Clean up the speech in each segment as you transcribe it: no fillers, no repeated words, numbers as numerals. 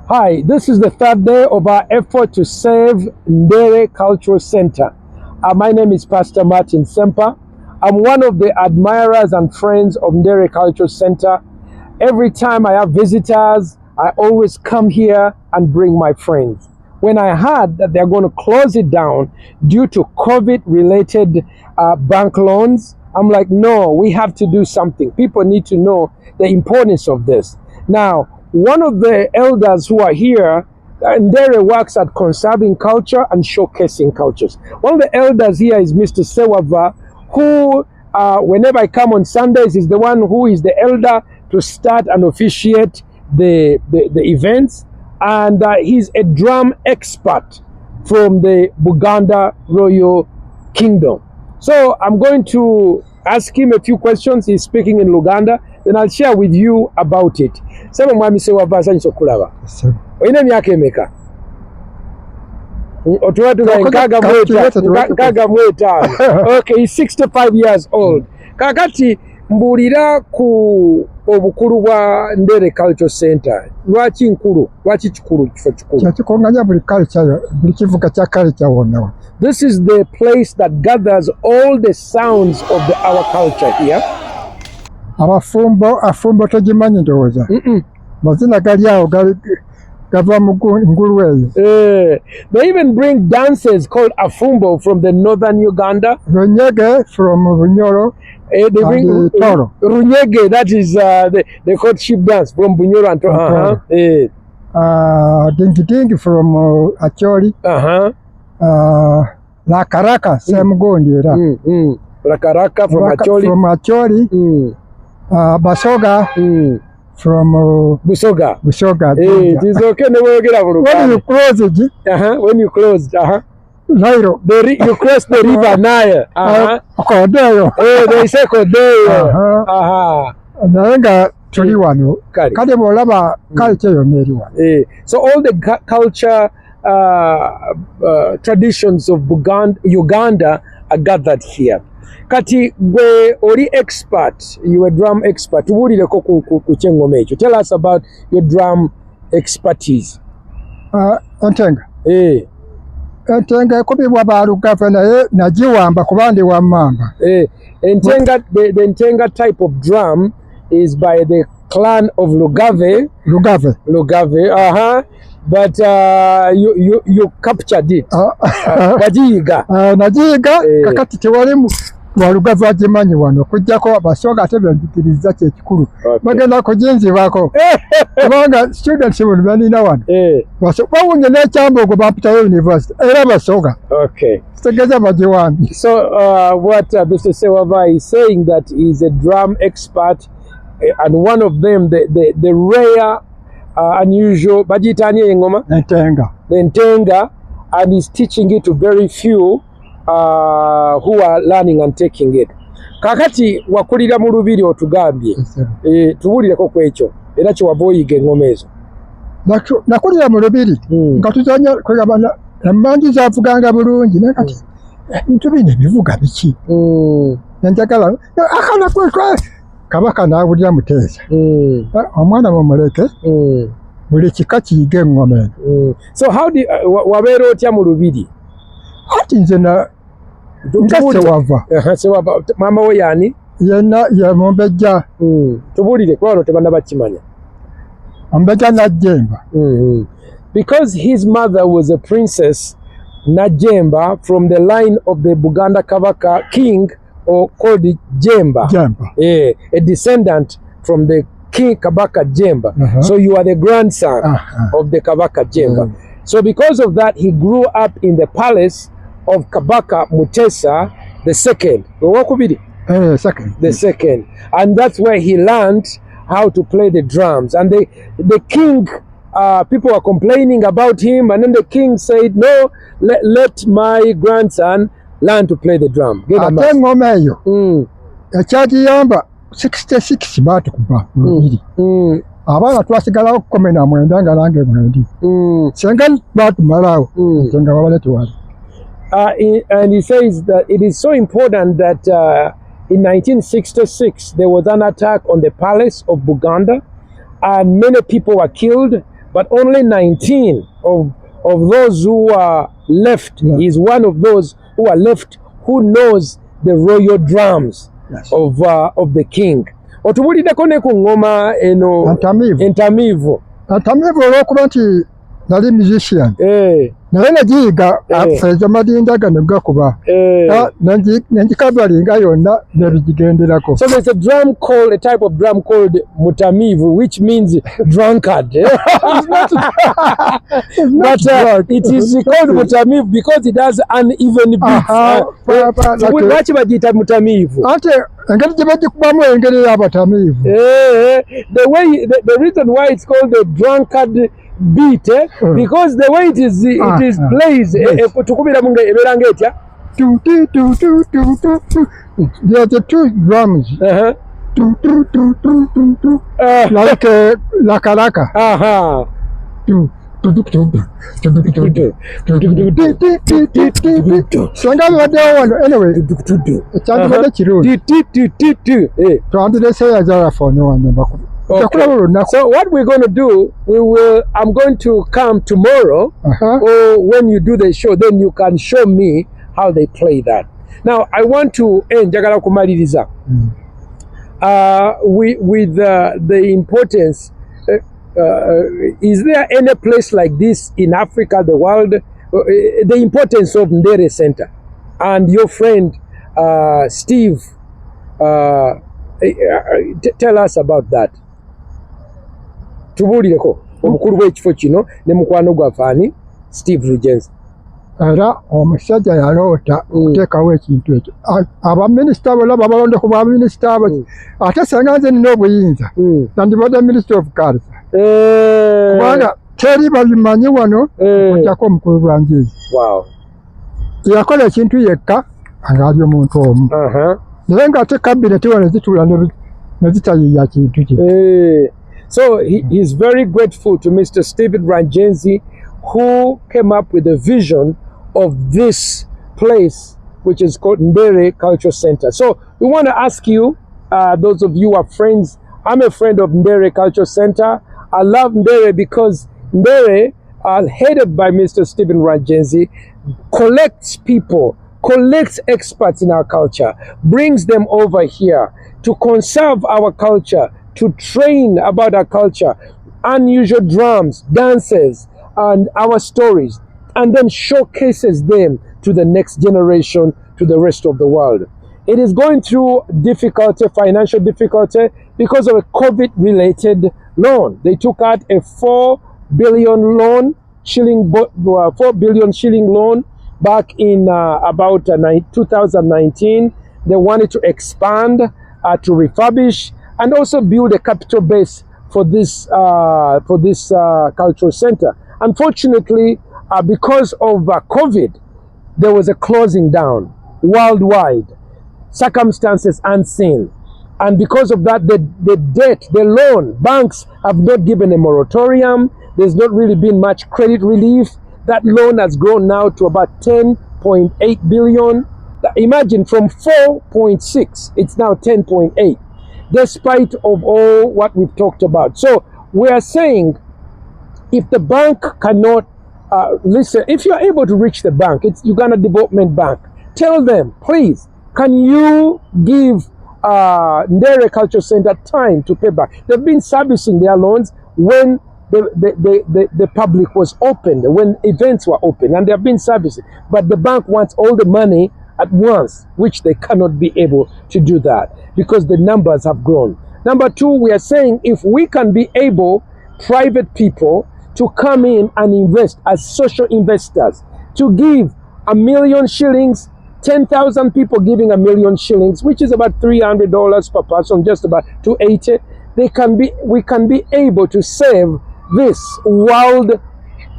Hi, this is the third day of our effort to save Ndere Cultural Center. My name is Pastor Martin Semper. I'm one of the admirers and friends of Ndere Cultural Center. Every time I have visitors, I always come here and bring my friends. When I heard that they're going to close it down due to COVID-related bank loans, I'm like, no, we have to do something. People need to know the importance of this. Now, one of the elders who are here, Ndere works at conserving culture and showcasing cultures. One of the elders here is Mr. Ssewava, who, whenever I come on Sundays, is the one who is the elder to start and officiate the events. And he's a drum expert from the Buganda Royal Kingdom. So I'm going to ask him a few questions. He's speaking in Luganda. Then I'll share with you about it. Sema mwami Ssewava asanyusa okulaba. Oyina emyaka emeka? Otuwatuga nkaaga mu etaano. Okay, he's 65 years old. Kakati mbuulira ku obukulu bwa Ndere Cultural Center. Lwaki nkulu? Lwaki kikulu kifo kikulu? Kyakikonganya buli culture, buli kivuga kya culture wonna. This is the place that gathers all the sounds of our culture here. Afumbo togimanyi ndowooza. Mazina gali awo gava mu ngulu eyo. They even bring dances called afumbo from the northern Uganda. Runyege from Bunyoro. They bring Toro. Runyege, that is the courtship dance from Bunyoro and Toro. Dingi Dingi from Acholi. Rakaraka, Semugondi era. Rakaraka from Acholi. From Acholi. Basoga. From Busoga. It is okay. When you close it, when you closed, Nairo. You cross the river Nile. Kodeyo. They say Kodeyo. Nayenga tuli wano. Kale bolaba culture yonna eri wano. So all the culture traditions of Uganda are gathered here. Kati gwe oli expert, you a drum expert. Tubuulireko ku kyengoma ekyo. Tell us about your drum expertise. Entenga. Entenga ekubibwa balugave naye nagiwamba kuba ndi wammamba. Entenga, the Ntenga type of drum is by the clan of Lugave. Lugave. But you captured it. Wajiyiga. Nagiyiga kakati tewalimu walugave agimanyi wano kujjako Abasoga ate benzikiriza kyekikulu. Bagenda kuginzibako kubanga students buli balina wano. Bawunye n'ekyambogo bampitayo university era Abasoga. Okay. Kitegeza bagiwambye. So what Mr. Ssewava is saying that he's a drum expert, and one of them, the rare, unusual, bagitani engoma? The Ntenga, and he's teaching it to very few who are learning and taking it. Kakati wakulira mu lubiri otugambye. Tubuulireko ku ekyo era kiwava oyiga engoma ezo. Nakulira mu lubiri nga tuzanya kwegabana emmanju zavuganga bulungi naye kati ebintu bino ebivuga biki? Njagala akana kwekwe Kabaka n'awulira Muteesa. Omwana mumuleke buli kika kiyiga engoma eno. So how do wabeera otya mu lubiri? Ati nze nga Ssewava. Maama we y'ani? Yenna ye Mumbejja. Tubuulire kuba wano tebanna bakimanya. Mumbejja Najjemba. Because his mother was a princess Najjemba from the line of the Buganda Kabaka king, or called Jemba. A descendant from the King Kabaka Jemba. So you are the grandson of the Kabaka Jemba. So because of that, he grew up in the palace of Kabaka Muteesa the second. The second. And that's where he learned how to play the drums. And the king, people were complaining about him, and then the king said, no, let my grandson learn to play the drum. Ate engoma eyo ekyagiyamba 66 baatukuba mu lubiri. Abaana twasigalawo 19 nga nange mwendi. Senga baatumalawo nga babale tuwali. And he says that it is so important that in 1966 there was an attack on the palace of Buganda, and many people were killed. but only 19 of those who are left. Yeah. Is one of those who are left who knows the royal drums. Yes. Of the king. Otubuliddeko ne ku ngoma eno entamivu. Entamivu olw'okuba nti nali musician. Naye nagiyiga ezo madinda gano gakuba. Nengikabalinga yonna nebigigenderako. So there's a type of drum called mutamivu, which means drunkard. But it is called mutamivu because it has uneven beats. Lwaki bagiyita mutamivu? Ate engeri gye bagikubamu engeri y'abatamiivu. The reason why it's called the drunkard beat, because the way it is plays, tukubira munge eberanga etya. There are the two drums. Like laka. Anyway, so what we're going to do, I'm going to come tomorrow, or when you do the show, then you can show me how they play that. Now, I want to end njagala kumaliriza with the importance. Is there any place like this in Africa, the world? The importance of Ndere Center, and your friend Steve, tell us about that. Tubulireko omukulu w'ekifo kino ne mukwano gwafani Steve Rugenzi. Era omusajja yaloota okuteekawo ekintu ekyo. Abaminisita bolaba balonde ku baminisita ate senga nze nina obuyinza nandibadde Minister of Culture. Kubanga teri babimanyi wano okugyako omukulu Lwanjezi. Yakola ekintu yekka ng'ali omuntu omu. Naye ng'ate kabineti wano zituula ne zitayiiya kintu kye. So he's very grateful to Mr. Stephen Rangenzi, who came up with the vision of this place, which is called Ndere Cultural Center. So we want to ask you, those of you who are friends, I'm a friend of Ndere Cultural Center. I love Ndere because Ndere, headed by Mr. Stephen Rangenzi, collects people, collects experts in our culture, brings them over here to conserve our culture, to train about our culture, unusual drums, dances, and our stories, and then showcases them to the next generation, to the rest of the world. It is going through difficulty, financial difficulty, because of a COVID-related loan. They took out a 4 billion shilling loan back in about 2019. They wanted to expand, to refurbish, and also build a capital base for this cultural center. Unfortunately, because of COVID, there was a closing down worldwide, circumstances unseen. And because of that, the debt, the loan, banks have not given a moratorium. There's not really been much credit relief. That loan has grown now to about 10.8 billion. Imagine, from 4.6, it's now 10.8. Despite of all what we've talked about. So we are saying, if the bank cannot listen, if you're able to reach the bank, it's Uganda Development Bank, tell them, please, can you give Ndere Cultural Center time to pay back? They've been servicing their loans when the public was open, when events were open, and they have been servicing. But the bank wants all the money at once, which they cannot be able to do that because the numbers have grown. Number two, we are saying if we can be able, private people, to come in and invest as social investors, to give 1 million shillings, 10,000 people giving 1 million shillings, which is about $300 per person, just about $280. We can be able to save this World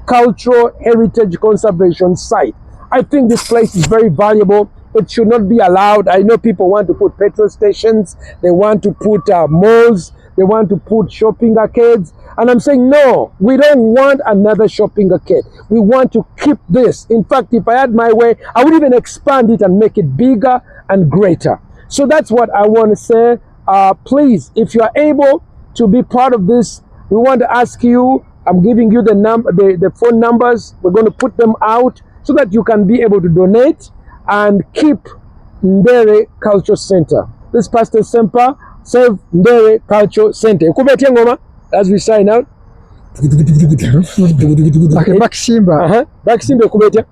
Cultural Heritage Conservation Site. I think this place is very valuable. It should not be allowed. I know people want to put petrol stations, they want to put malls, they want to put shopping arcades. And I'm saying, no, we don't want another shopping arcade. We want to keep this. In fact, if I had my way, I would even expand it and make it bigger and greater. So that's what I want to say. Please, if you are able to be part of this, we want to ask you, I'm giving you the phone numbers. We're going to put them out so that you can be able to donate and keep Ndere Cultural Center. This is Pastor Sempa, Save Ndere Cultural Center. Kubetia ngoma as we sign out. Bakisimba. Bakisimba kubetia.